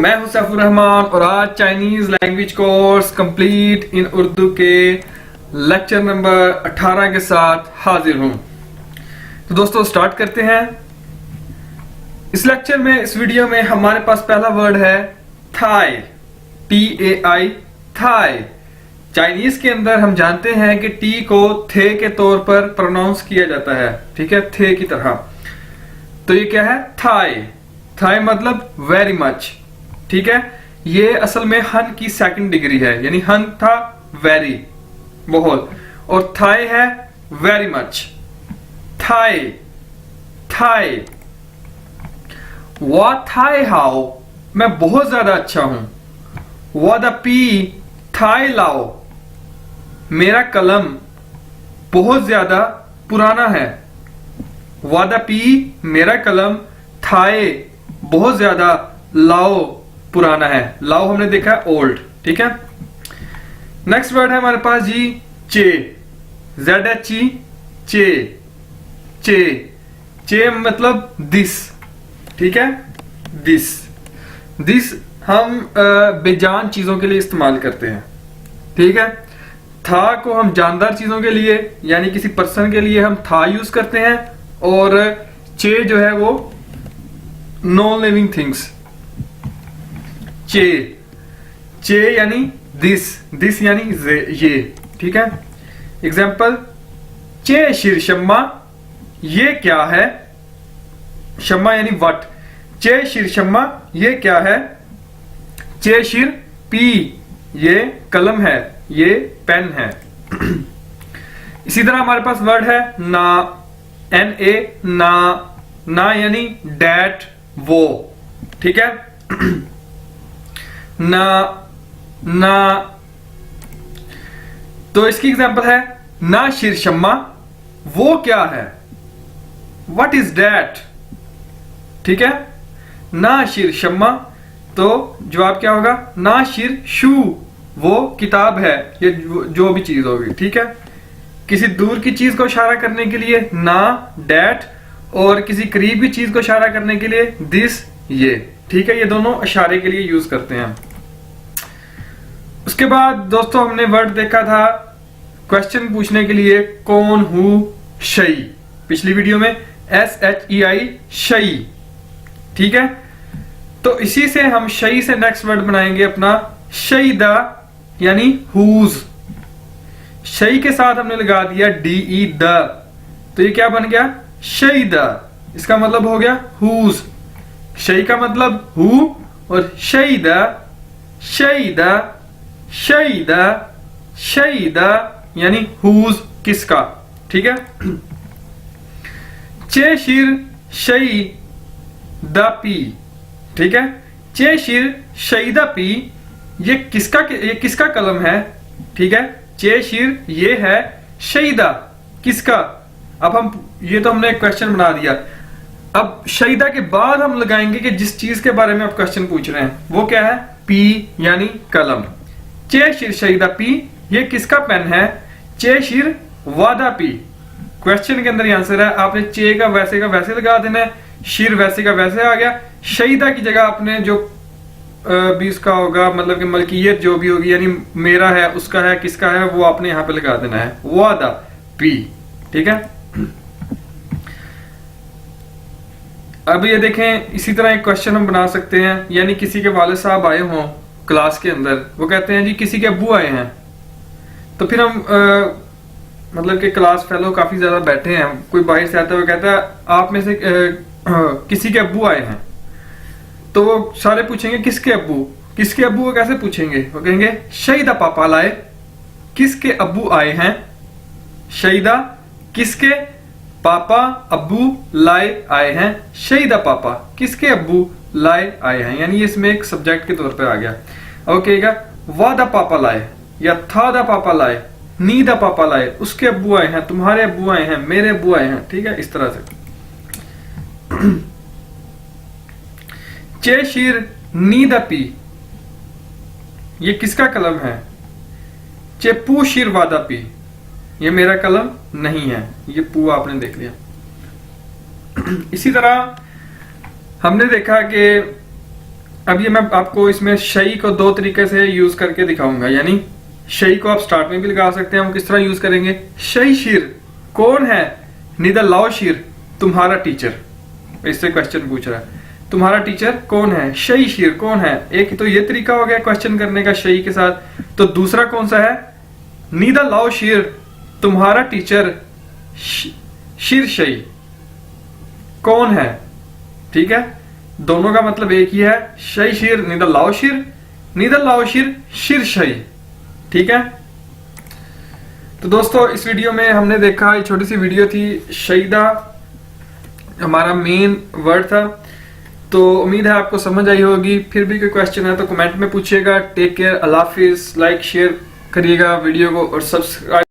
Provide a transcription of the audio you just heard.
मैं हूं सैफुर रहमान और आज Chinese language course complete in Urdu के लेक्चर नंबर 18 के साथ हाजिर हूं। तो दोस्तों स्टार्ट करते हैं। इस लेक्चर में, इस वीडियो में हमारे पास पहला वर्ड है थाई, TAI, थाई। चाइनीज के अंदर हम जानते हैं कि टी को थे के तौर पर प्रोनाउंस किया जाता है, ठीक है, थे की तरह। तो ये क्या है? थाई। थाई मतलब वेरी मच, ठीक है। ये असल में हन की सेकंड डिग्री है, यानी हन था वेरी, बहुत, और थाई है वेरी मच। थाई, थाई। वा थाई हाओ, मैं बहुत ज्यादा अच्छा हूं। वा द पी थाई लाओ, मेरा कलम बहुत ज्यादा पुराना है। वा द पी, मेरा कलम, थाई, बहुत ज्यादा, लाओ, पुराना है। लाओ हमने देखा है ओल्ड, ठीक है। नेक्स्ट वर्ड है हमारे पास जी चे, ZHE, चे, चे, चे मतलब दिस, ठीक है, दिस। दिस हम बेजान चीजों के लिए इस्तेमाल करते हैं, ठीक है। था को हम जानदार चीजों के लिए यानी किसी पर्सन के लिए हम था यूज करते हैं, और चे जो है वो नॉन लिविंग थिंग्स। चे, चे यानी दिस, दिस यानी ये, ठीक है। एग्जाम्पल, चे शिर शम्मा, ये क्या है? शम्मा यानी वट। चे शिर शम्मा, ये क्या है? चे शिर पी, ये कलम है, ये पेन है। इसी तरह हमारे पास वर्ड है ना, NA, ना, ना यानी डैट, वो, ठीक है। ना, ना, तो इसकी एग्जांपल है ना शिर शम्मा, वो क्या है? व्हाट इज डैट, ठीक है। ना शिर शम्मा, तो जवाब क्या होगा? ना शिर शू, वो किताब है, ये जो भी चीज होगी, ठीक है। किसी दूर की चीज को इशारा करने के लिए ना, डैट, और किसी करीब की चीज को इशारा करने के लिए दिस, ये, ठीक है। ये दोनों इशारे के लिए यूज करते हैं। उसके बाद दोस्तों हमने वर्ड देखा था क्वेश्चन पूछने के लिए कौन, हु, शई, पिछली वीडियो में SHEI, शई, ठीक है। तो इसी से हम शई से नेक्स्ट वर्ड बनाएंगे अपना शईदा, यानी हुज। शई के साथ हमने लगा दिया DE, द, तो ये क्या बन गया? शईदा। इसका मतलब हो गया हुज। शई का मतलब हु, और शईदा, शईदा, शईदा, शईदा यानी हुज, किसका, ठीक है। चे शिर शई द पी, ठीक है। चे शिर शई द पी, ये किसका कलम है, ठीक है। चे शिर, ये है, शईदा, किसका? अब हम, ये तो हमने क्वेश्चन बना दिया। अब शहीदा के बाद हम लगाएंगे कि जिस चीज के बारे में आप क्वेश्चन पूछ रहे हैं वो क्या है? पी यानी कलम। चे शिर शहीदा पी, ये किसका पेन है? चे शिर वादा पी। क्वेश्चन के अंदर ये आंसर है, आपने चे का वैसे लगा देना है, शिर वैसे का वैसे आ गया। शहीदा की जगह आपने जो भी उसका होगा, मतलब कि मलकियत जो भी होगी, यानी मेरा है, उसका है, किसका है, वो आपने यहां पे लगा देना है, वादा पी, ठीक है। अब ये देखें, इसी तरह एक क्वेश्चन हम बना सकते हैं, यानी किसी के वालिद साहब आए हों क्लास के अंदर, वो कहते हैं जी किसी के अब्बू आए हैं, तो फिर हम मतलब कि क्लास फेलो काफी ज्यादा बैठे हैं, कोई बाहर से आता है, वो कहता है आप में से किसी के अब्बू आए हैं, तो वो सारे पूछेंगे किसके अब्बू, किसके अब्बू, वो कैसे पूछेंगे? वो कहेंगे शहीदा पापा लाए। किसके अब्बू आए हैं? शहीदा, किसके पापा, अब्बू, लाए, आए हैं। शहीदा पापा, किसके अब्बू, लाए, आए हैं, यानी इसमें एक सब्जेक्ट के तौर पे आ गया। अब कहेगा वादा पापा लाए, या था दा पापा लाए, नी दा पापा लाए, उसके अब्बू आए हैं, तुम्हारे अब्बू आए हैं, मेरे अब्बू आए हैं, ठीक है, इस तरह से। चे शीर नी दा पी, ये किसका कलम है? चे पू शीर वादा पी, ये मेरा कलम नहीं है, ये पू आपने देख लिया। इसी तरह हमने देखा कि अब ये मैं आपको इसमें शई को दो तरीके से यूज करके दिखाऊंगा। यानी शई को आप स्टार्ट में भी लगा सकते हैं। हम किस तरह यूज करेंगे? शई शीर कौन है? निदा लाओ शीर तुम्हारा टीचर। इससे क्वेश्चन पूछ रहा है तुम्हारा टीचर कौन है? शई शीर कौन है? एक तो ये तरीका हो गया क्वेश्चन करने का शई के साथ। तो दूसरा कौन सा है? निदा लाओ शीर तुम्हारा टीचर शीर शई कौन है। ठीक है, दोनों का मतलब एक ही है। शई शीर निदा लाओ शीर शीर शई। ठीक है, तो दोस्तों इस वीडियो में हमने देखा, ये छोटी सी वीडियो थी। शईदा हमारा मेन वर्ड था। तो उम्मीद है आपको समझ आई होगी। फिर भी कोई क्वेश्चन है तो कमेंट में पूछिएगा। टेक केयर, अल्लाह हाफिज। लाइक शेयर करिएगा वीडियो को और सब्सक्राइब